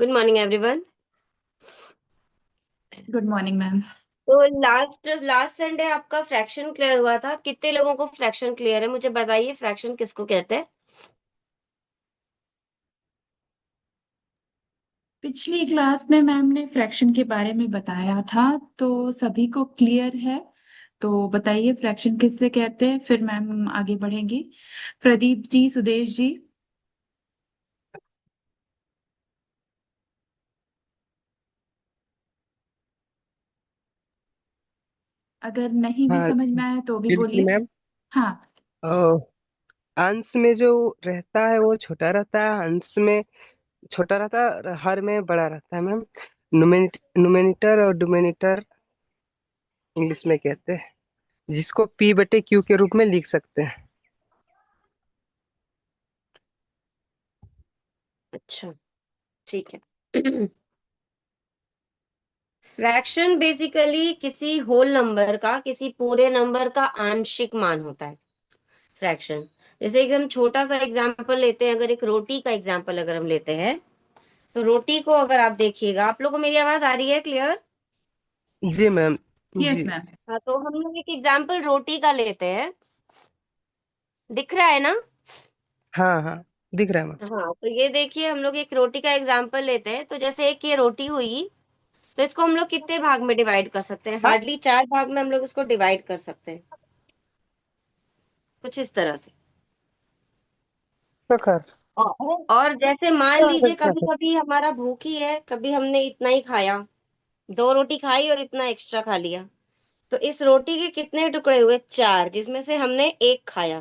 Good morning everyone. Good morning ma'am. तो last last Sunday आपका fraction clear हुआ था। कितने लोगों को फ्रैक्शन क्लियर है, मुझे बताइए। फ्रैक्शन किसको कहते हैं? पिछली क्लास में मैम ने फ्रैक्शन के बारे में बताया था, तो सभी को क्लियर है। तो बताइए फ्रैक्शन किससे कहते हैं, फिर मैम आगे बढ़ेंगी। प्रदीप जी, सुदेश जी। अगर नहीं भी हाँ, समझ में आया तो भी बिल्कुल बोलिए। मैम। हाँ। अ, अंश में जो रहता है वो छोटा रहता है, अंश में छोटा रहता है और हर में बड़ा रहता है मैम। नुमेनिटर और डोमिनेटर इंग्लिश में कहते हैं, जिसको पी बटे क्यू के रूप में लिख सकते हैं। अच्छा, ठीक है। फ्रैक्शन बेसिकली किसी होल नंबर का, किसी पूरे नंबर का आंशिक मान होता है फ्रैक्शन। जैसे कि हम छोटा सा एग्जांपल लेते हैं, अगर एक रोटी का एग्जांपल अगर हम लेते हैं, तो रोटी को अगर आप देखिएगा, आप लोगों को मेरी आवाज आ रही है क्लियर? जी मैम। यस जी। मैम। हाँ, तो हम लोग एक एग्जांपल रोटी का लेते हैं। दिख रहा है ना? हाँ हाँ, दिख रहा है मैम। हाँ, तो ये देखिए, हम लोग एक रोटी का एग्जांपल लेते हैं। तो जैसे एक ये रोटी हुई, तो इसको हम लोग कितने भाग में डिवाइड कर सकते हैं? हाँ, हार्डली 4 भाग में हम लोग इसको डिवाइड कर सकते हैं, कुछ इस तरह से। सखर। और जैसे मान लीजिए कभी कभी हमारा भूख ही है, कभी हमने इतना ही खाया, 2 रोटी खाई और इतना एक्स्ट्रा खा लिया, तो इस रोटी के कितने टुकड़े हुए? 4, जिसमें से हमने एक खाया।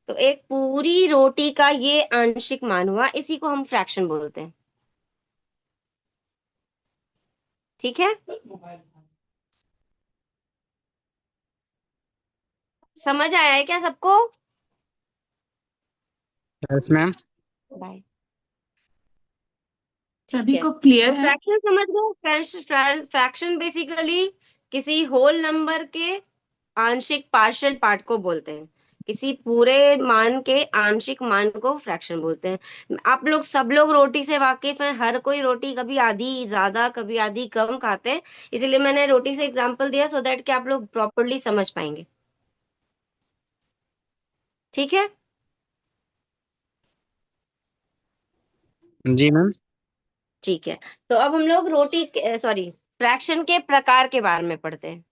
तो एक पूरी रोटी का ये आंशिक मान हुआ, इसी को हम फ्रैक्शन बोलते हैं। ठीक है, समझ आया है क्या सबको? Yes ma'am. बाय। ठीक सभी है, को तो क्लियर है। फ्रैक्शन समझ गए। फ्रैक्शन बेसिकली किसी होल नंबर के आंशिक पार्शियल पार्ट को बोलते हैं। किसी पूरे मान के आंशिक मान को फ्रैक्शन बोलते हैं। आप लोग सब लोग रोटी से वाकिफ हैं, हर कोई रोटी कभी आधी ज्यादा कभी आधी कम खाते हैं। इसलिए मैंने रोटी से एग्जांपल दिया, सो दैट कि आप लोग प्रॉपरली समझ पाएंगे। ठीक है, जी मैम। ठीक है। तो अब हम लोग रोटी, सॉरी, फ्रैक्शन के प्रकार के बारे में पढ़ते हैं।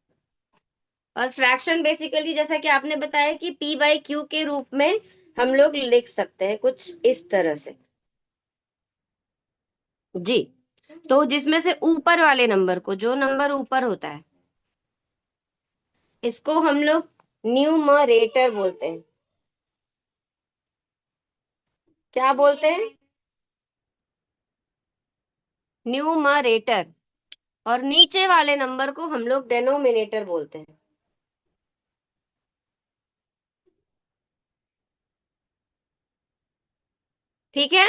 और फ्रैक्शन बेसिकली जैसा कि आपने बताया कि पी बाई क्यू के रूप में हम लोग लिख सकते हैं, कुछ इस तरह से। जी। तो जिसमें से ऊपर वाले नंबर को, जो नंबर ऊपर होता है, इसको हम लोग न्यूमरेटर बोलते हैं। क्या बोलते हैं? न्यूमरेटर। और नीचे वाले नंबर को हम लोग डेनोमिनेटर बोलते हैं। ठीक है,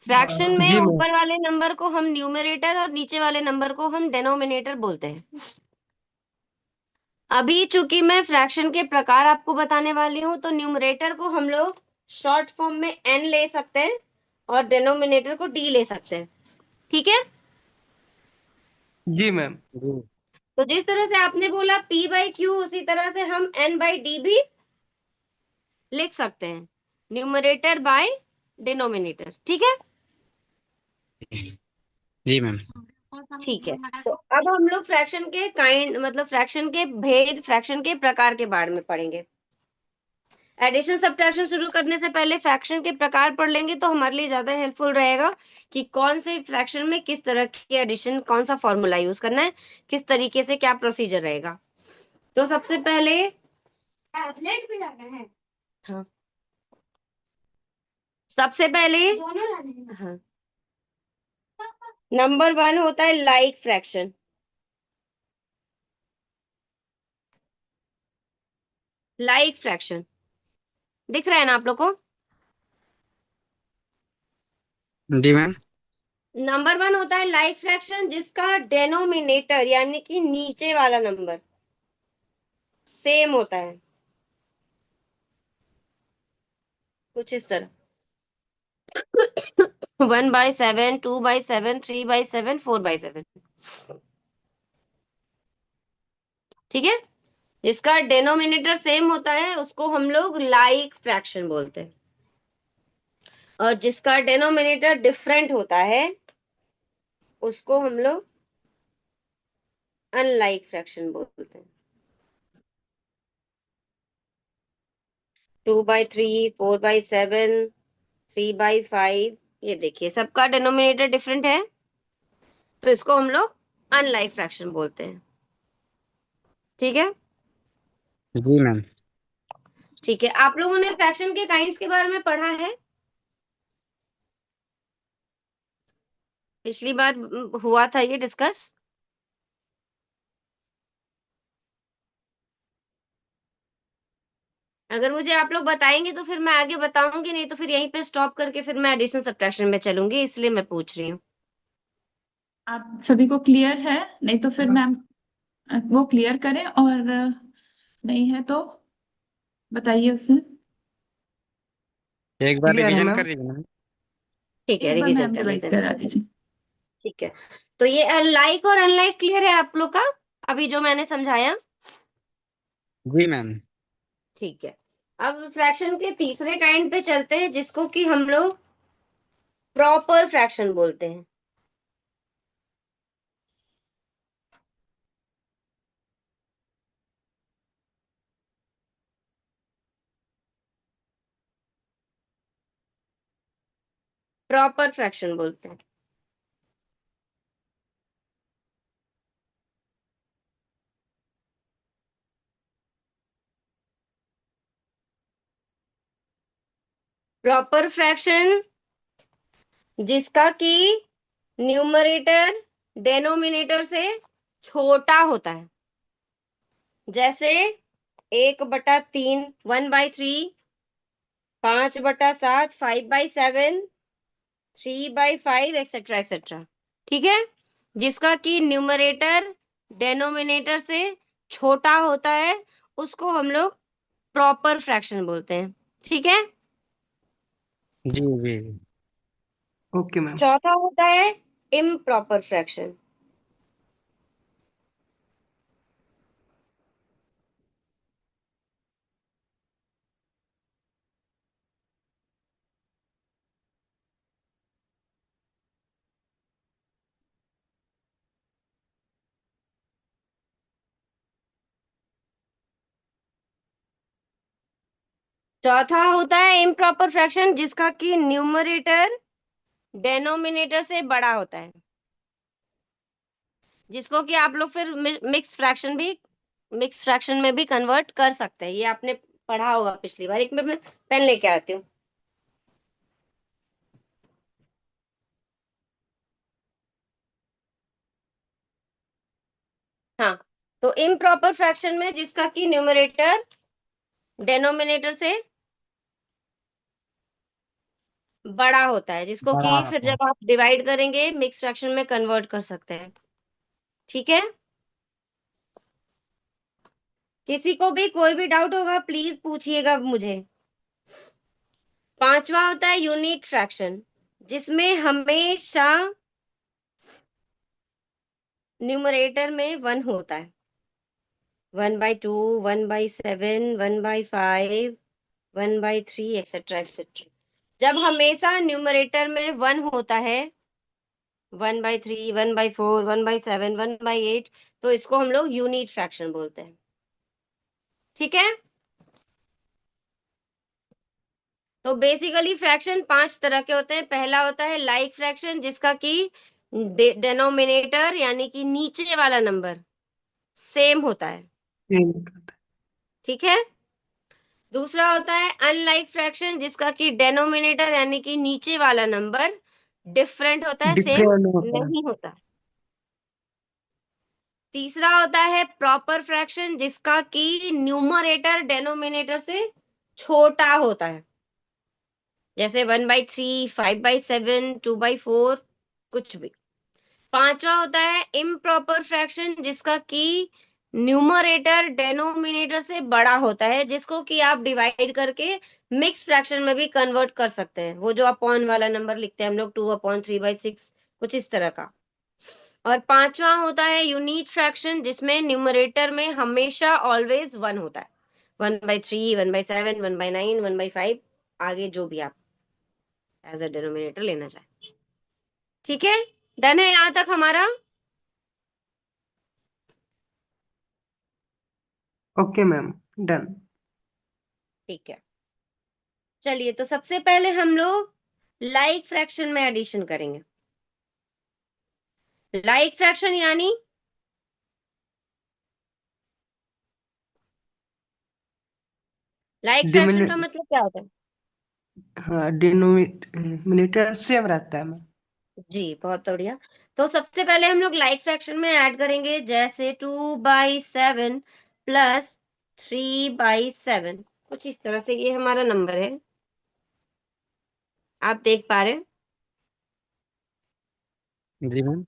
फ्रैक्शन में जी मैम। ऊपर वाले नंबर को हम न्यूमरेटर और नीचे वाले नंबर को हम डेनोमिनेटर बोलते हैं। अभी चूंकि मैं फ्रैक्शन के प्रकार आपको बताने वाली हूं, तो न्यूमरेटर को हम लोग शॉर्ट फॉर्म में एन ले सकते हैं और डेनोमिनेटर को डी ले सकते हैं। ठीक है, जी मैम। जी। तो जिस तरह से आपने बोला पी बाई क्यू, उसी तरह से हम एन बाई डी भी लिख सकते हैं, न्यूमरेटर बाय डिनोमिनेटर। ठीक है, जी मैम। ठीक है। तो अब हम लोग फ्रैक्शन के काइंड, मतलब फ्रैक्शन के भेद, फ्रैक्शन के प्रकार के बारे में पढ़ेंगे। एडिशन सब्ट्रैक्शन शुरू करने से पहले फ्रैक्शन के प्रकार पढ़ लेंगे तो हमारे लिए ज्यादा हेल्पफुल रहेगा कि कौन से फ्रैक्शन में किस तरह की एडिशन, कौन सा फॉर्मूला यूज करना है, किस तरीके से क्या प्रोसीजर रहेगा। तो सबसे पहले, हाँ, सबसे पहले, हाँ, नंबर 1 होता है लाइक फ्रैक्शन। लाइक फ्रैक्शन दिख रहा है ना आप लोग को? जी मैम। नंबर 1 होता है लाइक फ्रैक्शन, जिसका डेनोमिनेटर यानी कि नीचे वाला नंबर सेम होता है, कुछ इस तरह। 1/7, 2/7, 3/7, 4/7। ठीक है। जिसका डेनोमिनेटर सेम होता है उसको हम लोग लाइक फ्रैक्शन बोलते हैं, और जिसका डेनोमिनेटर डिफरेंट होता है उसको हम लोग अनलाइक फ्रैक्शन बोलते हैं। 2/3, 4/7, 3/5, ये देखिए सबका डिनोमिनेटर डिफरेंट है, तो इसको हम लोग अनलाइक फ्रैक्शन बोलते हैं। ठीक है। जी मैम। ठीक है, आप लोगों ने फ्रैक्शन के काइंड्स के बारे में पढ़ा है? पिछली बार हुआ था ये डिस्कस। अगर मुझे आप लोग बताएंगे तो फिर मैं आगे बताऊंगी, नहीं तो फिर यहीं पे स्टॉप करके फिर मैं एडिशन सब्ट्रैक्शन में चलूंगी, इसलिए मैं पूछ रही हूँ। आप सभी को क्लियर है? नहीं तो फिर मैम वो क्लियर करें, और नहीं है तो बताइए उसे। एक बार क्लियर है रिवीजन मैम। कर दीजिए मैम। ठीक है, एक बार रिवीजन मैम कर रिवाइज लेते हैं। करा दीजिए। ठीक है, तो ये लाइक और अनलाइक क्लियर है आप लोग का, अभी जो मैंने समझाया? जी मैम। ठीक है। अब फ्रैक्शन के तीसरे काइंड पे चलते हैं, जिसको कि हम लोग प्रॉपर फ्रैक्शन बोलते हैं। प्रॉपर फ्रैक्शन बोलते हैं। प्रॉपर फ्रैक्शन जिसका कि न्यूमरेटर डेनोमिनेटर से छोटा होता है, जैसे 1/3, 1/3, 5/7, 5/7, 3/5, एक्सेट्रा एक्सेट्रा। ठीक है। जिसका कि न्यूमरेटर डेनोमिनेटर से छोटा होता है उसको हम लोग प्रॉपर फ्रैक्शन बोलते हैं। ठीक है। जी जी। Okay ma'am. चौथा होता है इम्प्रॉपर फ्रैक्शन। चौथा होता है इम्प्रॉपर फ्रैक्शन जिसका कि न्यूमरेटर डेनोमिनेटर से बड़ा होता है, जिसको कि आप लोग फिर मिक्स फ्रैक्शन में भी कन्वर्ट कर सकते हैं। ये आपने पढ़ा होगा पिछली बार। एक मिनट में पेन लेके आती हूँ। हाँ, तो इम्प्रॉपर फ्रैक्शन में जिसका कि न्यूमरेटर डेनोमिनेटर से बड़ा होता है, जिसको बड़ा कि फिर होता है। जब आप डिवाइड करेंगे मिक्स फ्रैक्शन में कन्वर्ट कर सकते हैं। ठीक है। किसी को भी कोई भी डाउट होगा प्लीज पूछिएगा मुझे। पांचवा होता है यूनिट फ्रैक्शन, जिसमें हमेशा न्यूमरेटर में 1 होता है। 1/2, 1/7, 1/5, 1/3, एक्सेट्रा एक्सेट्रा। जब हमेशा न्यूमरेटर में 1 होता है, 1/3, 1/4, 1/7, 1/8, तो इसको हम लोग यूनिट फ्रैक्शन बोलते हैं। ठीक है। तो बेसिकली फ्रैक्शन 5 तरह के होते हैं। पहला होता है लाइक फ्रैक्शन, जिसका कि डेनोमिनेटर यानी कि नीचे वाला नंबर सेम होता है। ठीक है। दूसरा होता है अनलाइक फ्रैक्शन, जिसका कि डेनोमिनेटर यानी कि नीचे वाला नंबर डिफरेंट होता है, सेम डिफरेंट होता है। नहीं होता। तीसरा होता है प्रॉपर फ्रैक्शन, जिसका कि न्यूमरेटर डेनोमिनेटर से छोटा होता है, जैसे 1/3, 5/7, 2/4, कुछ भी। पांचवा होता है इम्प्रॉपर फ्रैक्शन, जिसका कि न्यूमरेटर डेनोमिनेटर से बड़ा होता है, जिसको कि आप डिवाइड करके मिक्स फ्रैक्शन में भी कन्वर्ट कर सकते हैं। वो जो अपॉन वाला नंबर लिखते हैं हम लोग, 2/3/6, कुछ इस तरह का। और पांचवा होता है यूनिट फ्रैक्शन, जिसमें न्यूमरेटर में हमेशा ऑलवेज 1 होता है। 1/3, 1/7, 1/9, 1/5, आगे जो भी आप एज अ डिनोमिनेटर लेना चाहे। ठीक है, डन है यहां तक हमारा? Okay ma'am, done. ठीक है, चलिए तो सबसे पहले हम लोग लाइक फ्रैक्शन में एडिशन करेंगे। लाइक फ्रैक्शन यानी लाइक फ्रैक्शन का डिमिनि मतलब क्या होता है? हाँ, डिनोमिनेटर सेम रहता है मैम। जी, बहुत बढ़िया। तो सबसे पहले हम लोग लाइक फ्रैक्शन में ऐड करेंगे, जैसे 2/7 प्लस 3/7, कुछ इस तरह से ये हमारा नंबर है, आप देख पा रहे हैं। जी मैम।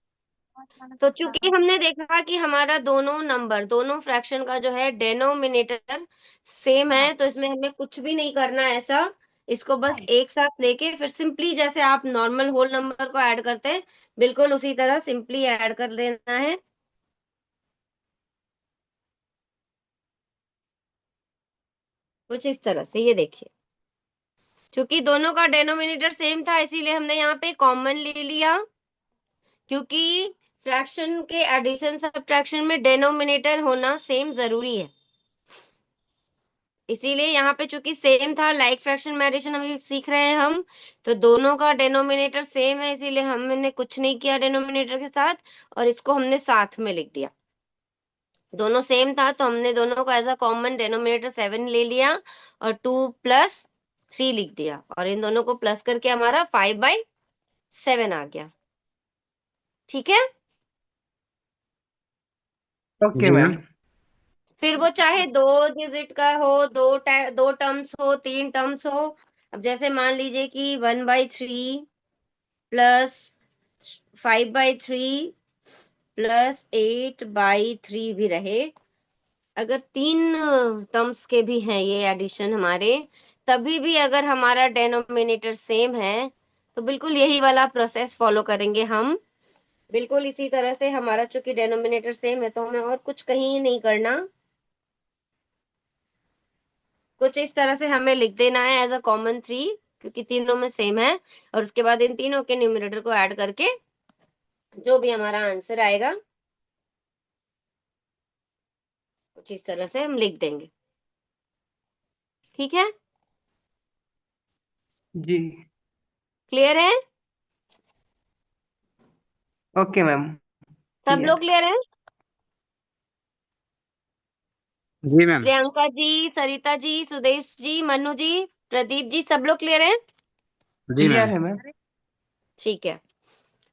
तो चूंकि हमने देखा कि हमारा दोनों नंबर, दोनों फ्रैक्शन का जो है डेनोमिनेटर सेम है, तो इसमें हमें कुछ भी नहीं करना है ऐसा। इसको बस एक साथ लेके फिर सिंपली जैसे आप नॉर्मल होल नंबर को ऐड करते हैं, बिल्कुल उसी तरह सिंपली ऐड कर देना है। कुछ इस तरह से, ये देखिए, क्योंकि दोनों का डेनोमिनेटर सेम था इसीलिए हमने यहाँ पे कॉमन ले लिया, क्योंकि फ्रैक्शन के एडिशन सब्ट्रैक्शन में डेनोमिनेटर होना सेम जरूरी है। इसीलिए यहाँ पे चूंकि सेम था, लाइक फ्रैक्शन में एडिशन अभी सीख रहे हैं हम, तो दोनों का डेनोमिनेटर सेम है, इसीलिए हमने कुछ नहीं किया डेनोमिनेटर के साथ, और इसको हमने साथ में लिख दिया। दोनों सेम था तो हमने दोनों को एज अ कॉमन डेनोमिनेटर 7 ले लिया, और 2 + 3 लिख दिया, और इन दोनों को प्लस करके हमारा 5/7 आ गया। ठीक है, ओके जी मैम। मैम। फिर वो चाहे 2 डिजिट का हो, दो टर्म्स हो, 3 टर्म्स हो। अब जैसे मान लीजिए कि 1/3 प्लस 5/3 प्लस 8/3 भी रहे, अगर 3 टर्म्स के भी हैं ये एडिशन हमारे, तभी भी अगर हमारा डेनोमिनेटर सेम है, तो बिल्कुल यही वाला प्रोसेस फॉलो करेंगे हम। बिल्कुल इसी तरह से, हमारा चूंकि डेनोमिनेटर सेम है तो हमें और कुछ कहीं नहीं करना, कुछ इस तरह से हमें लिख देना है एज अ कॉमन 3, क्योंकि तीनों में सेम है, और उसके बाद इन तीनों के न्यूमरेटर को ऐड करके जो भी हमारा आंसर आएगा, कुछ इस तरह से हम लिख देंगे। ठीक है, जी। क्लियर है? ओके मैम, सब लोग क्लियर। क्लियर है? जी मैम। प्रियंका जी, सरिता जी, सुदेश जी, मनु जी, प्रदीप जी, सब लोग क्लियर है? जी क्लियर मैम। है मैम। ठीक है।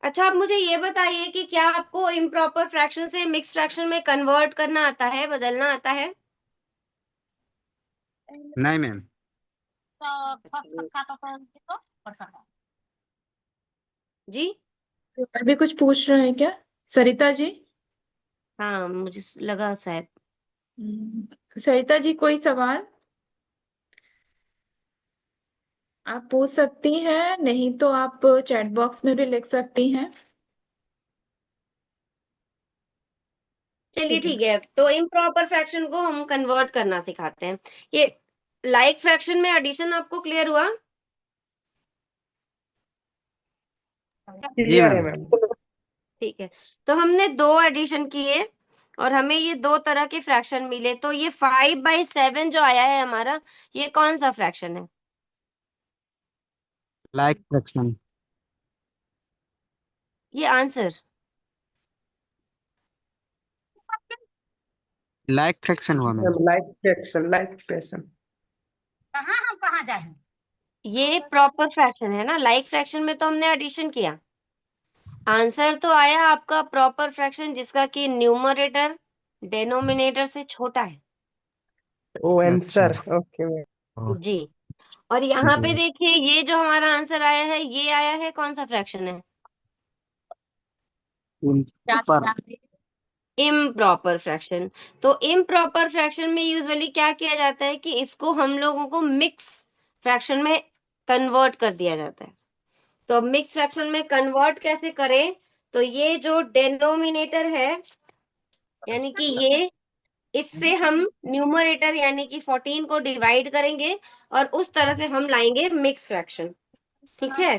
अच्छा, आप मुझे ये बताइए कि क्या आपको इम्प्रॉपर फ्रैक्शन से मिक्स फ्रैक्शन में कन्वर्ट करना आता है, बदलना आता है? नहीं मैम। जी। और भी कुछ पूछ रहे हैं क्या, सरिता जी? हाँ, मुझे लगा शायद। सरिता जी, कोई सवाल आप पूछ सकती हैं, नहीं तो आप चैट बॉक्स में भी लिख सकती हैं। चलिए ठीक है। ठीक है, तो इम्प्रॉपर फ्रैक्शन को हम कन्वर्ट करना सिखाते हैं। ये लाइक फ्रैक्शन में एडिशन आपको क्लियर हुआ? जी क्लियर है मैम। मैम। ठीक है, तो हमने दो एडिशन किए और हमें ये दो तरह के फ्रैक्शन मिले, तो ये 5/7 जो आया है हमारा, ये कौन सा फ्रैक्शन है? Like fraction. ये आंसर। लाइक फ्रैक्शन हुआ मैम। Like fraction. ये प्रॉपर फ्रैक्शन है ना, लाइक फ्रैक्शन में तो हमने एडिशन किया। आंसर तो आया आपका प्रॉपर फ्रैक्शन, जिसका कि न्यूमरेटर डेनोमिनेटर से छोटा है। ओ अच्छा। Answer, okay ma'am. ओ, जी। और यहाँ पे जी। देखिए, ये जो हमारा आंसर आया है, ये आया है कौन सा फ्रैक्शन है? ऊपर। Improper fraction. तो इम्प्रॉपर फ्रैक्शन में यूजुअली क्या किया जाता है कि इसको हम लोगों को मिक्स फ्रैक्शन में कन्वर्ट कर दिया जाता है। तो अब मिक्स फ्रैक्शन में कन्वर्ट कैसे करें? तो ये जो डेनोमिनेटर है, यानी कि ये, इससे हम न्यूमरेटर यानी कि 14 को डिवाइड करेंगे और उस तरह से हम लाएंगे मिक्स फ्रैक्शन। ठीक है।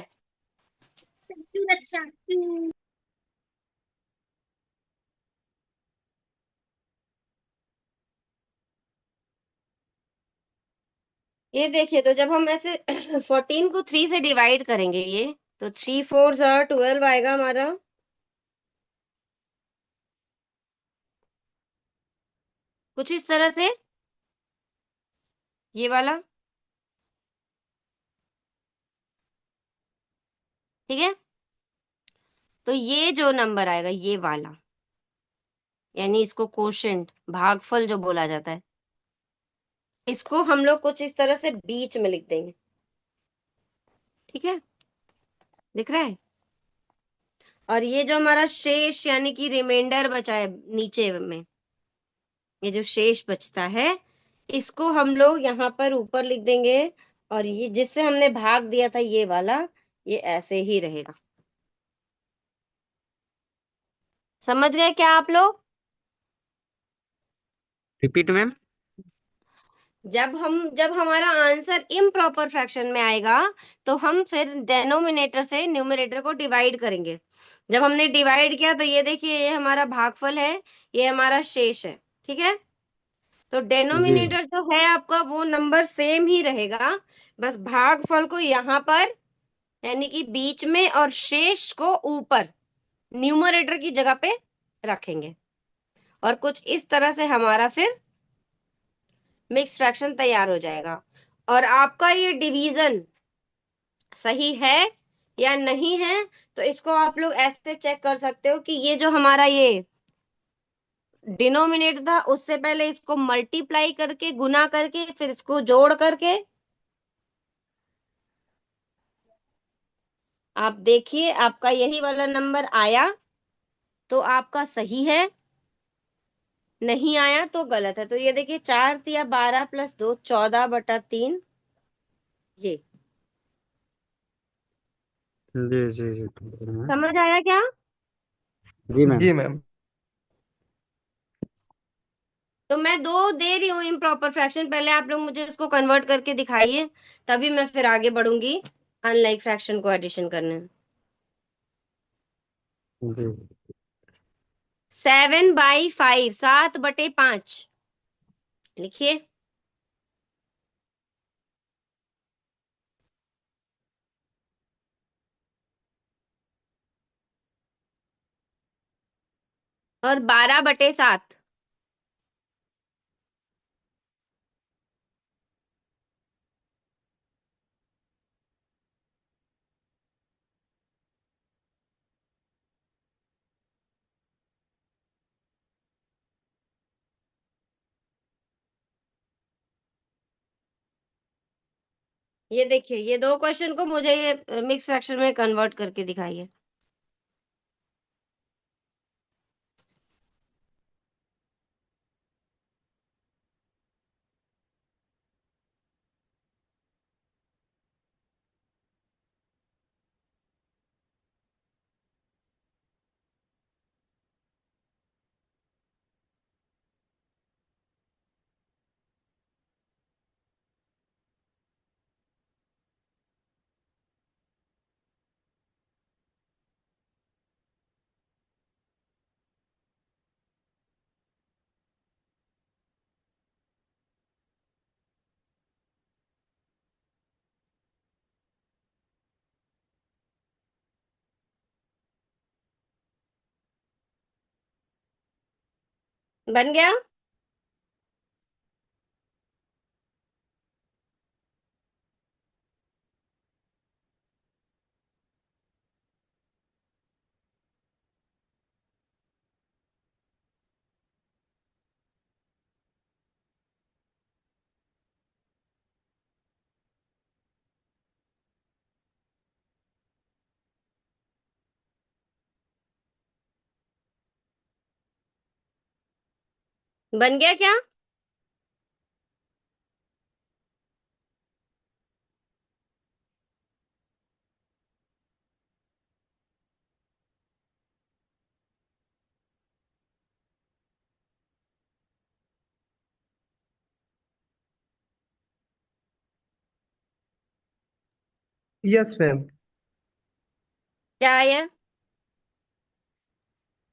ये देखिए, तो जब हम ऐसे 14 को 3 से डिवाइड करेंगे, ये तो 3 4 12 आएगा हमारा। कुछ इस तरह से, ये वाला। ठीक है। तो ये जो नंबर आएगा, ये वाला, यानी इसको कोशेंट, भागफल जो बोला जाता है, इसको हम लोग कुछ इस तरह से बीच में लिख देंगे। ठीक है, दिख रहा है? और ये जो हमारा शेष यानी कि रिमाइंडर बचा है नीचे में, ये जो शेष बचता है, इसको हम लोग यहाँ पर ऊपर लिख देंगे। और ये जिससे हमने भाग दिया था, ये वाला, ये ऐसे ही रहेगा। समझ गए क्या आप लोग? Repeat ma'am. जब हमारा आंसर इम्प्रॉपर फ्रैक्शन में आएगा, तो हम फिर डेनोमिनेटर से न्यूमरेटर को डिवाइड करेंगे। जब हमने डिवाइड किया, तो ये देखिए, ये हमारा भागफल है, ये हमारा शेष है। ठीक है। तो जी डेनोमिनेटर जो है आपका, वो नंबर सेम ही रहेगा, बस भागफल को यहाँ पर यानी कि बीच में और शेष को ऊपर न्यूमरेटर की जगह पे रखेंगे। और कुछ इस तरह से हमारा फिर मिक्स फ्रैक्शन तैयार हो जाएगा। और आपका ये डिवीजन सही है या नहीं है, तो इसको आप लोग ऐसे चेक कर सकते हो कि ये जो हमारा ये डिनोमिनेटर था, उससे पहले इसको मल्टीप्लाई करके, गुना करके, फिर इसको जोड़ करके आप देखिए आपका यही वाला नंबर आया तो आपका सही है, नहीं आया तो गलत है। तो ये देखिए, 4 तिया 12 प्लस 2 14/3, ये जी जी जी मैम। समझ आया क्या? जी मैम। जी मैम। तो मैं दो दे रही हूँ इम्प्रॉपर फ्रैक्शन, पहले आप लोग मुझे उसको कन्वर्ट करके दिखाइए, तभी मैं फिर आगे बढ़ूंगी अनलाइक फ्रैक्शन को एडिशन करने। जी 7/5, 7/5 लिखिए। और 12/7, ये देखिए, ये दो क्वेश्चन को मुझे ये मिक्स फ्रैक्शन में कन्वर्ट करके दिखाइए। बन गया? बन गया क्या? Yes ma'am. क्या है ये?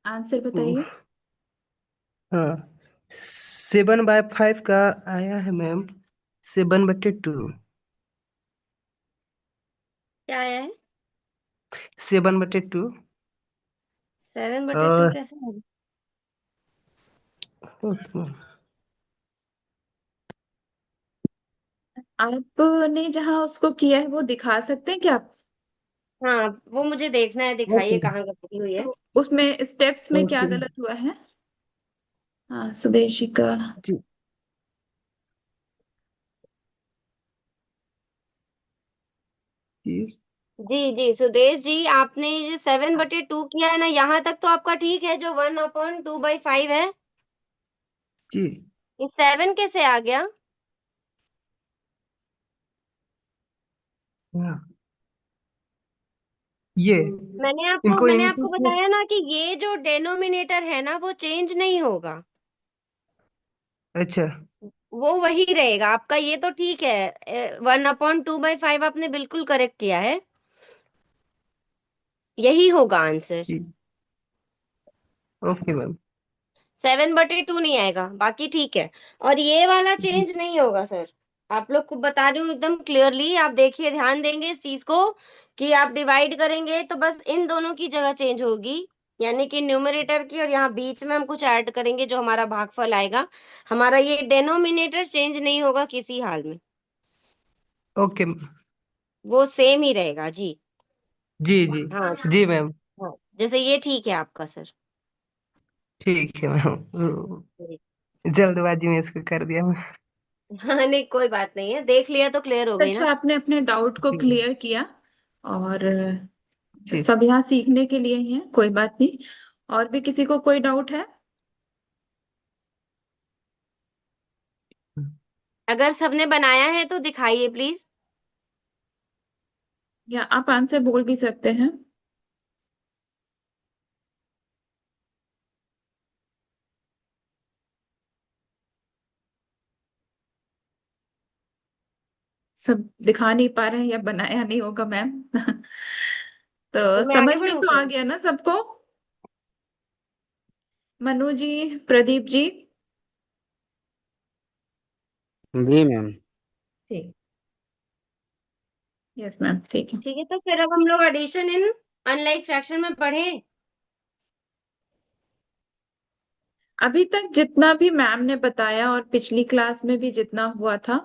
आंसर बताइए। हाँ, 7/5 का आया है मैम, 7/2। क्या आया है? 7/2। 7/2 और कैसे होगा? आपने जहाँ उसको किया है वो दिखा सकते हैं क्या आप? हाँ, वो मुझे देखना है, ओके दिखाइए कहाँ गलती हुई है। तो उसमें स्टेप्स में क्या ओके गलत हुआ है? हाँ, सुदेशी का। जी जी जी जी सुदेश जी, आपने ये 7/2 किया है ना, यहाँ तक तो आपका ठीक है, जो 1/2/5 है। जी। ये 7 कैसे आ गया? हाँ, ये मैंने आपको इनको मैंने आपको इनटू में। बताया ना कि ये जो डेनोमिनेटर है ना, वो चेंज नहीं होगा। अच्छा वो वही रहेगा आपका, ये तो ठीक है। 1/2/5 आपने बिल्कुल करेक्ट किया है, यही होगा आंसर। जी। Okay ma'am. 7/2 नहीं आएगा, बाकी ठीक है। और ये वाला जी चेंज नहीं होगा सर। आप लोग को बता रही हूँ एकदम क्लियरली, आप देखिए, ध्यान देंगे इस चीज को, कि आप डिवाइड करेंगे तो बस इन दोनों की जगह चेंज होगी, यानी कि न्यूमरेटर की, और यहाँ बीच में हम कुछ ऐड करेंगे जो हमारा भागफल आएगा। हमारा ये डेनोमिनेटर चेंज नहीं होगा किसी हाल में, ओके। वो सेम ही रहेगा जी। जी जी। हाँ जी मैम। हाँ, जैसे ये ठीक है आपका सर। ठीक है मैम, जल्दबाजी में इसको कर दिया मैं। हाँ नहीं, कोई बात नहीं है, देख लिया तो क्लियर हो गई अच्छा, ना। आपने अपने डाउट को जी क्लियर किया। और जी। सब यहाँ सीखने के लिए ही है, कोई बात नहीं। और भी किसी को कोई डाउट है? अगर सबने बनाया है तो दिखाइए प्लीज। या आप आंसर बोल भी सकते हैं। सब दिखा नहीं पा रहे हैं या बनाया नहीं होगा मैम। तो तो मैं आगे समझ में बढ़ूं तो आ क्या? गया ना सबको? मनु जी, प्रदीप जी। जी मैम। ठीक। यस मैम, ठीक है। ठीक है, तो फिर अब हम लोग एडिशन इन अनलाइक फ्रैक्शन में पढ़े। अभी तक जितना भी मैम ने बताया और पिछली क्लास में भी जितना हुआ था,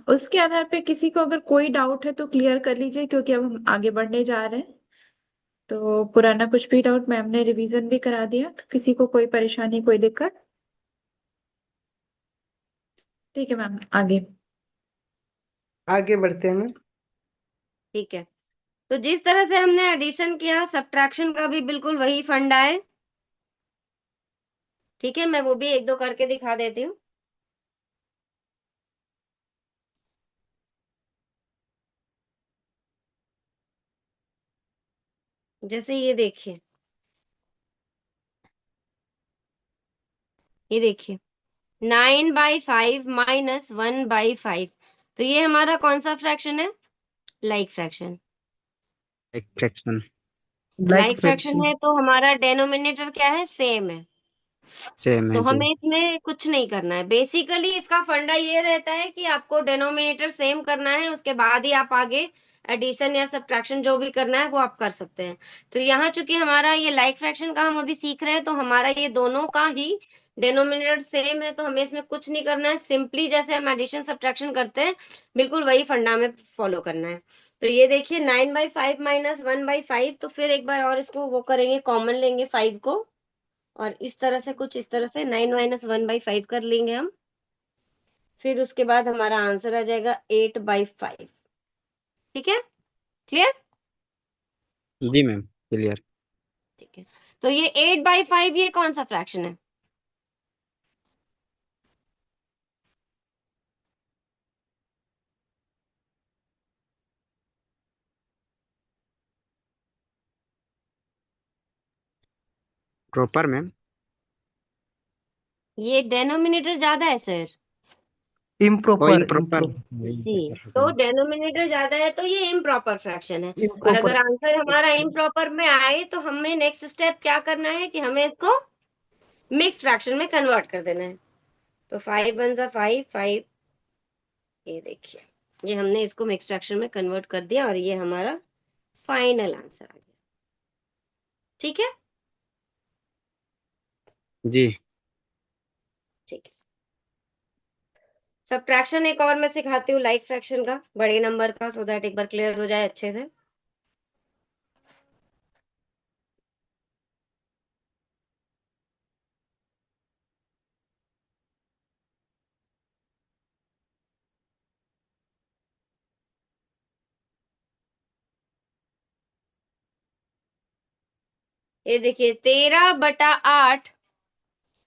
उसके आधार पे किसी को अगर कोई डाउट है तो क्लियर कर लीजिए, क्योंकि अब हम आगे बढ़ने जा रहे हैं। तो पुराना कुछ भी डाउट मैम ने रिवीजन भी करा दिया, तो किसी को कोई परेशानी, कोई दिक्कत? ठीक है मैम, आगे। आगे बढ़ते हैं मैम। ठीक है, तो जिस तरह से हमने एडिशन किया, सब्ट्रैक्शन का भी बिल्कुल वही फंडा है। ठीक है, मैं वो भी एक दो करके दिखा देती हूँ। जैसे ये देखिए, ये देखिए, 9/5 - 1/5, तो ये हमारा कौन सा फ्रैक्शन है? Like fraction. एक फ्रैक्शन। Like like fraction fraction. है तो हमारा डेनोमिनेटर क्या है? सेम है। सेम तो है जी। हमें इसमें कुछ नहीं करना है, बेसिकली इसका फंडा ये रहता है कि आपको डेनोमिनेटर सेम करना है, उसके बाद ही आप आगे एडिशन या सब्ट्रैक्शन जो भी करना है वो आप कर सकते हैं। तो यहाँ चूंकि हमारा ये लाइक फ्रैक्शन का हम अभी सीख रहे हैं, तो हमारा ये दोनों का ही डेनोमिनेटर सेम है, तो हमें इसमें कुछ नहीं करना है, सिंपली जैसे हम एडिशन सब्ट्रैक्शन करते हैं, बिल्कुल वही फंडा में फॉलो करना है। तो ये देखिए, 9/5 - 1/5, तो फिर एक बार और इसको वो करेंगे, कॉमन लेंगे 5 को, और इस तरह से, कुछ इस तरह से 9 - 1/5 कर लेंगे हम। फिर उसके बाद हमारा आंसर आ जाएगा 8/5। ठीक है, क्लियर? जी मैम, क्लियर। ठीक है, तो ये 8/5 ये कौन सा फ्रैक्शन है? Proper ma'am. ये डेनोमिनेटर ज्यादा है सर। वो इम्प्रॉपर इम्प्रॉपर। जी, तो डेनोमिनेटर ज्यादा है तो ये इम्प्रॉपर फ्रैक्शन है। और अगर इम्प्रॉपर आंसर हमारा इम्प्रॉपर में आए तो हमें नेक्स्ट स्टेप क्या करना है कि हमें इसको मिक्स फ्रैक्शन में कन्वर्ट कर देना है। तो 5 × 5 5, ये देखिए, ये हमने इसको मिक्स फ्रैक्शन में कन्वर्ट कर दिया और ये हमारा फाइनल आंसर आ गया। ठीक है, जी। ठीक है। सब्ट्रैक्शन एक और मैं सिखाती हूँ, लाइक फ्रैक्शन का, बड़े नंबर का, सो दैट एक बार क्लियर हो जाए अच्छे से। ये देखिए, 13/8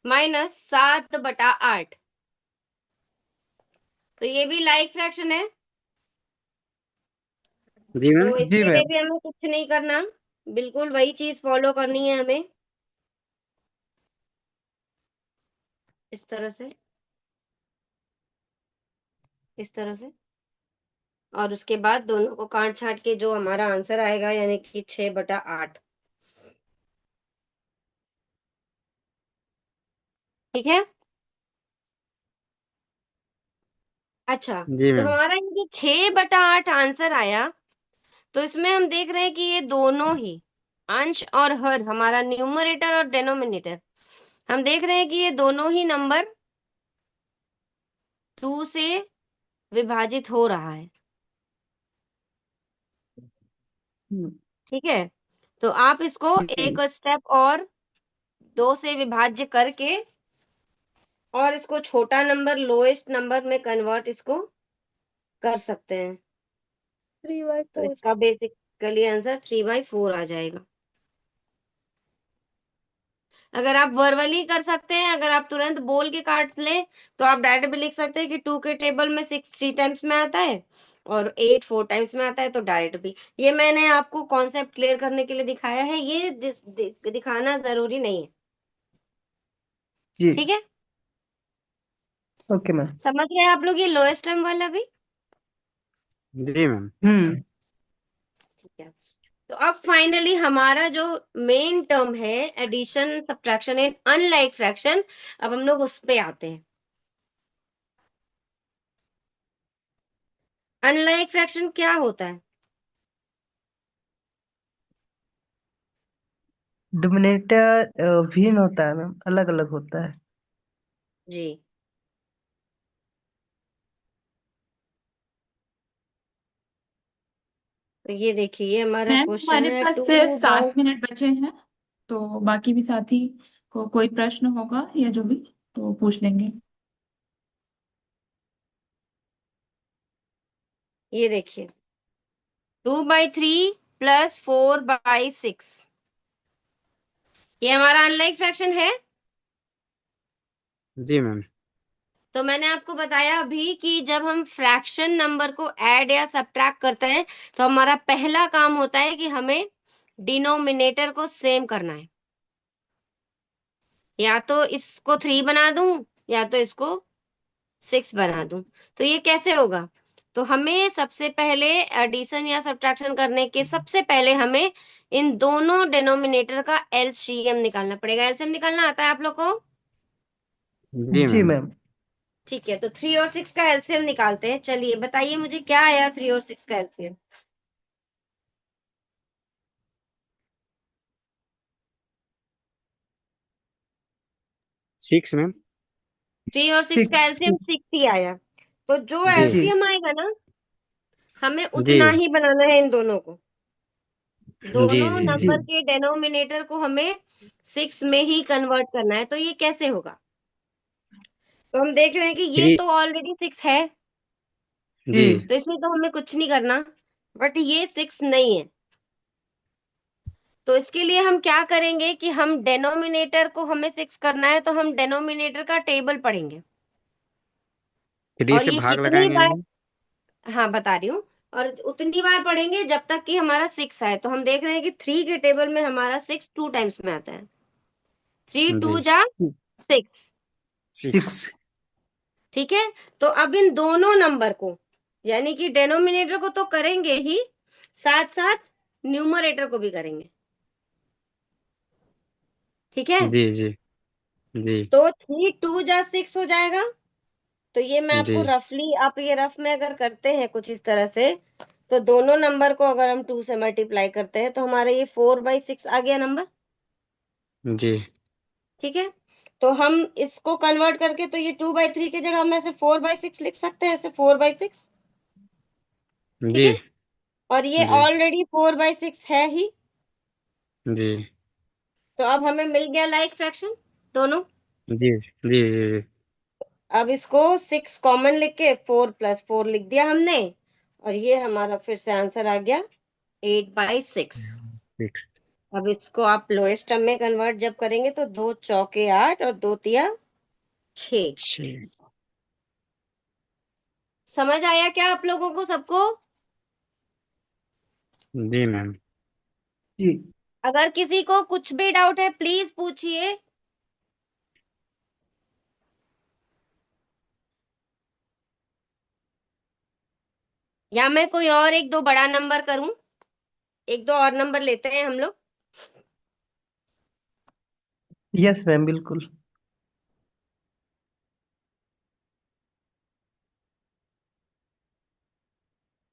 -7/8, तो ये भी लाइक फ्रैक्शन है। जी मैम। तो जी इसके लिए मैम। भी हमें कुछ नहीं करना, बिल्कुल वही चीज फॉलो करनी है हमें, इस तरह से, इस तरह से। और उसके बाद दोनों को काट छाट के जो हमारा आंसर आएगा, यानी कि 6/8। ठीक है। अच्छा, जी तो मैम। हमारा ये जो 6/8 आंसर आया, तो इसमें हम देख रहे हैं कि ये दोनों ही अंश और हर, हमारा न्यूमरेटर और डेनोमिनेटर, हम देख रहे हैं कि ये दोनों ही नंबर 2 से विभाजित हो रहा है। ठीक है, तो आप इसको एक स्टेप और 2 से विभाज्य करके और इसको छोटा नंबर लोएस्ट नंबर में कन्वर्ट इसको कर सकते हैं। 3/4। तो इसका बेसिकली आंसर 3/4 आ जाएगा। अगर आप वर्बली कर सकते हैं, अगर आप तुरंत बोल के काट ले, तो आप डायरेक्ट भी लिख सकते हैं कि 2 के टेबल में 6 3 टाइम्स में आता है और 8 4 टाइम्स में आता है, तो डायरेक्ट भी। ये मैंने आपको कॉन्सेप्ट क्लियर करने के लिए दिखाया है, ये दिखाना जरूरी नहीं है। जी। ठीक है, ओके मैम। समझ गए आप लोग ये लोएस्ट टर्म वाला भी? जी मैम। ठीक है, तो अब फाइनली हमारा जो मेन टर्म है, एडिशन सब्ट्रैक्शन इन अनलाइक फ्रैक्शन, अब हम लोग उस पे आते हैं। अनलाइक फ्रैक्शन क्या होता है? डोमिनेटर भिन्न होता है मैम, अलग अलग होता है। जी, तो ये देखिए, ये हमारा मैम क्वेश्चन हमारे है पास 2 सिर्फ बाय। 7 मिनट बचे हैं, तो बाकी भी साथी को कोई प्रश्न होगा या जो भी तो पूछ लेंगे। ये देखिए, 2/3 + 4/6, ये हमारा अनलाइक फ्रैक्शन है। जी मैम। तो मैंने आपको बताया अभी कि जब हम फ्रैक्शन नंबर को ऐड या सब्ट्रैक्ट करते हैं, तो हमारा पहला काम होता है कि हमें डिनोमिनेटर को सेम करना है। या तो इसको 3 बना दूं, या तो इसको 6 बना दूं। तो ये कैसे होगा? तो हमें सबसे पहले एडिशन या सब्ट्रैक्शन करने के सबसे पहले हमें इन दोनों डिनोमिनेटर का एलसीएम निकालना पड़ेगा। एलसीएम निकालना आता है आप लोग को? जी जी मैम। मैम। ठीक है, तो 3 और 6 का एलसीएम निकालते हैं। चलिए बताइए मुझे क्या आया 3 और 6 का एलसीएम। 6 मैम। 3 और 6 का 6। एलसीएम 6 ही आया। तो जो जी। जी। एलसीएम आएगा ना, हमें जी। उतना ही बनाना है इन दोनों को। जी। दोनों जी। जी। नंबर के डेनोमिनेटर को हमें 6 में ही कन्वर्ट करना है। तो ये कैसे होगा? तो हम देख रहे हैं कि ये 3। तो ऑलरेडी 6 है, जी। जी। तो इसमें तो हमें कुछ नहीं करना। बट ये 6 नहीं है, तो इसके लिए हम क्या करेंगे कि हम डेनोमिनेटर को, हमें 6 करना है तो हम डेनोमिनेटर का टेबल पढ़ेंगे। 3 और से ये भाग कितनी लगाएंगे बार, मैम। हाँ बता रही हूँ, और उतनी बार पढ़ेंगे जब तक कि हमारा 6 आए। तो हम देख रहे हैं कि 3 के टेबल में हमारा 6 2 टाइम्स में आता है। 3 2 जी। जा 6। 6। ठीक है, तो अब इन दोनों नंबर को, यानी कि डेनोमिनेटर को तो करेंगे ही, साथ साथ न्यूमरेटर को भी करेंगे। ठीक है, जी जी जी तो 3 2 जा 6 हो जाएगा। तो ये मैं जी आपको रफली, आप ये रफ में अगर करते हैं कुछ इस तरह से, तो दोनों नंबर को अगर हम 2 से मल्टीप्लाई करते हैं तो हमारा ये 4/6 आ गया नंबर। जी ठीक है, तो हम इसको कन्वर्ट करके, तो ये 2/3 की जगह हम ऐसे 4/6 लिख सकते हैं, ऐसे 4/6। ठीक जी है, और ये जी ऑलरेडी 4/6 है ही। जी तो अब हमें मिल गया लाइक फ्रैक्शन दोनों। जी जी जी अब इसको 6 कॉमन लिख के 4 + 4 लिख दिया हमने, और ये हमारा फिर से आंसर आ गया 8/6। 6। अब इसको आप लोएस्ट टर्म में कन्वर्ट जब करेंगे तो 2 चौके 8 और 2 तिया 6। समझ आया क्या आप लोगों को सबको? जी मैम। जी। अगर किसी को कुछ भी डाउट है प्लीज पूछिए। या मैं कोई और एक दो बड़ा नंबर करूं, एक दो और नंबर लेते हैं हम लोग। यस मैम, बिल्कुल।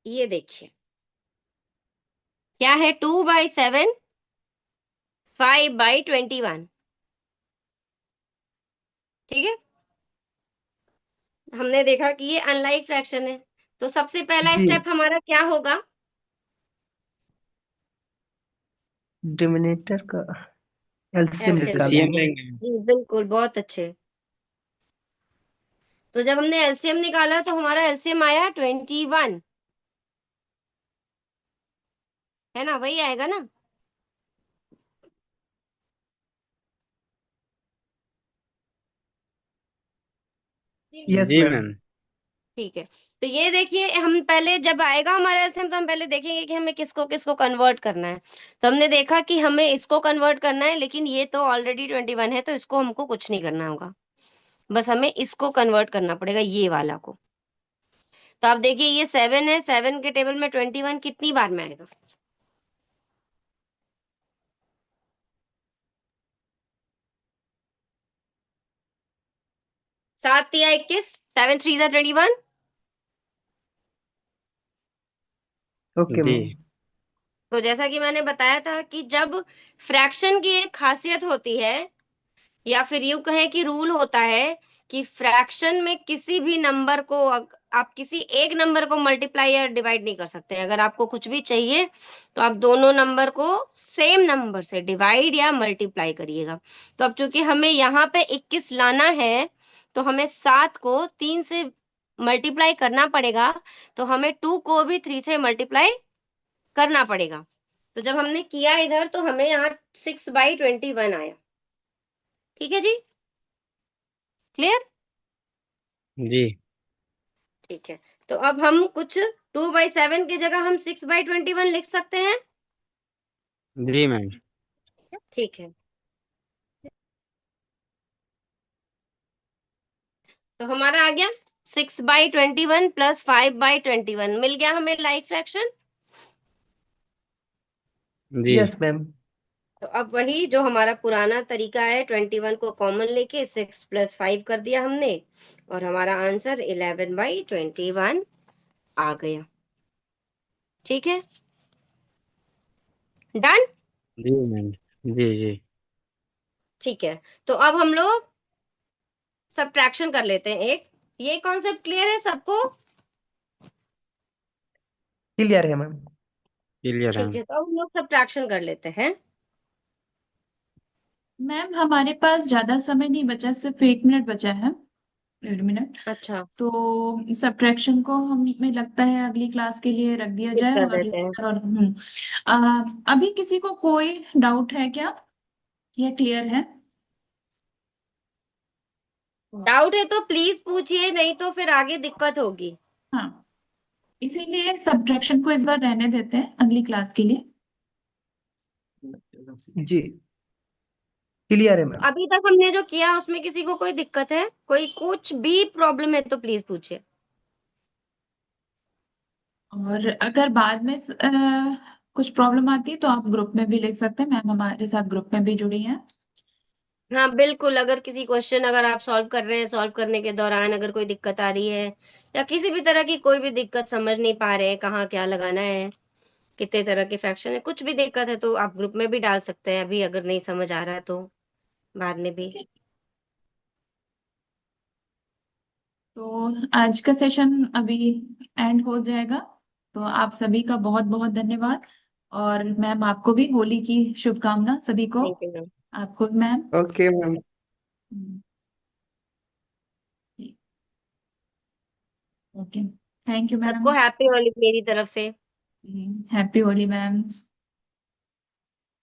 ये देखिए, क्या है, 2/7, 5/21। ठीक है, हमने देखा कि ये अनलाइक फ्रैक्शन है, तो सबसे पहला जी। स्टेप हमारा क्या होगा? डिनोमिनेटर का एलसीएम एलसीएम एलसीएम निकालना। निकालेंगे। लेंगे। जी बिल्कुल, बहुत अच्छे। तो जब हमने एलसीएम निकाला तो हमारा एलसीएम आया 21, है ना, वही आएगा ना। यस जी मैम। मैम। ठीक है, तो ये देखिए, हम पहले जब आएगा हमारा एलसीएम तो हम पहले देखेंगे कि हमें किसको किसको कन्वर्ट करना है। तो हमने देखा कि हमें इसको कन्वर्ट करना है, लेकिन ये तो ऑलरेडी 21 है, तो इसको हमको कुछ नहीं करना होगा, बस हमें इसको कन्वर्ट करना पड़ेगा, ये वाला को। तो आप देखिए, ये 7 है, 7 के टेबल में 21 कितनी बार में आएगा? 7 या 21, 7 3 जा 21। ओके जी मैम। तो जैसा कि मैंने बताया था कि जब फ्रैक्शन की एक खासियत होती है, या फिर यूं कहें कि रूल होता है, कि फ्रैक्शन में किसी भी नंबर को आप किसी एक नंबर को मल्टीप्लाई या डिवाइड नहीं कर सकते। अगर आपको कुछ भी चाहिए तो आप दोनों नंबर को सेम नंबर से डिवाइड या मल्टीप्लाई करिएगा। तो अब चूंकि हमें यहाँ पे 21 लाना है, तो हमें 7 को 3 से मल्टीप्लाई करना पड़ेगा, तो हमें 2 को भी 3 से मल्टीप्लाई करना पड़ेगा। तो जब हमने किया इधर तो हमें यहाँ 6/21 आया। ठीक है जी, क्लियर? जी ठीक है, तो अब हम कुछ 2/7 की जगह हम 6/21 लिख सकते हैं। जी मैम। ठीक है, तो हमारा आ गया 6/21 + 5/21, मिल गया हमें लाइक फ्रैक्शन। जी यस मैम। तो अब वही जो हमारा पुराना तरीका है, 21 को कॉमन लेके 6 + 5 कर दिया हमने, और हमारा आंसर 11/21 आ गया। ठीक है, डन। जी मैम। जी जी ठीक है, तो अब हम लोग सब्ट्रैक्शन कर लेते हैं एक। ये कॉन्सेप्ट क्लियर है सबको? क्लियर है मैम। क्लियर है। ठीक है, तो अब हम लोग सब्ट्रैक्शन कर लेते हैं। मैम हमारे पास ज्यादा समय नहीं बचा, सिर्फ 1 मिनट बचा है, 1 मिनट। अच्छा, तो सब्ट्रैक्शन को हमें लगता है अगली क्लास के लिए रख दिया स्किप जाए, कर और देते हैं। सर और अभी किसी को कोई डाउट है क्या, या क्लियर है? डाउट है तो प्लीज पूछिए, नहीं तो फिर आगे दिक्कत होगी। हाँ, इसीलिए सब्ट्रैक्शन को इस बार रहने देते हैं अगली क्लास के लिए। जी। क्लियर है तो मैम। अभी तक हमने जो किया उसमें किसी को कोई दिक्कत है, कोई कुछ भी प्रॉब्लम है तो प्लीज पूछिए। और अगर बाद में कुछ प्रॉब्लम आती है तो आप ग्रुप में भी लिख सकते हैं, मैम हमारे साथ ग्रुप में भी जुड़ी हैं। हाँ बिल्कुल, अगर किसी क्वेश्चन अगर आप सॉल्व कर रहे हैं, सॉल्व करने के दौरान अगर कोई दिक्कत आ रही है या किसी भी तरह की कोई भी दिक्कत समझ नहीं पा रहे हैं कहाँ क्या लगाना है, कितने तरह के फ्रैक्शन है, कुछ भी दिक्कत है तो आप ग्रुप में भी डाल सकते हैं, अभी अगर नहीं समझ आ रहा है तो बाद में भी। ठीक है, तो आज का सेशन अभी एंड हो जाएगा। तो आप सभी का बहुत बहुत धन्यवाद। और मैम आपको भी होली की शुभकामना सभी को। Thank you ma'am. आपको भी ma'am. Okay ma'am. Okay, thank you सबको मैम। हैप्पी होली मेरी तरफ से। Happy Holi ma'am.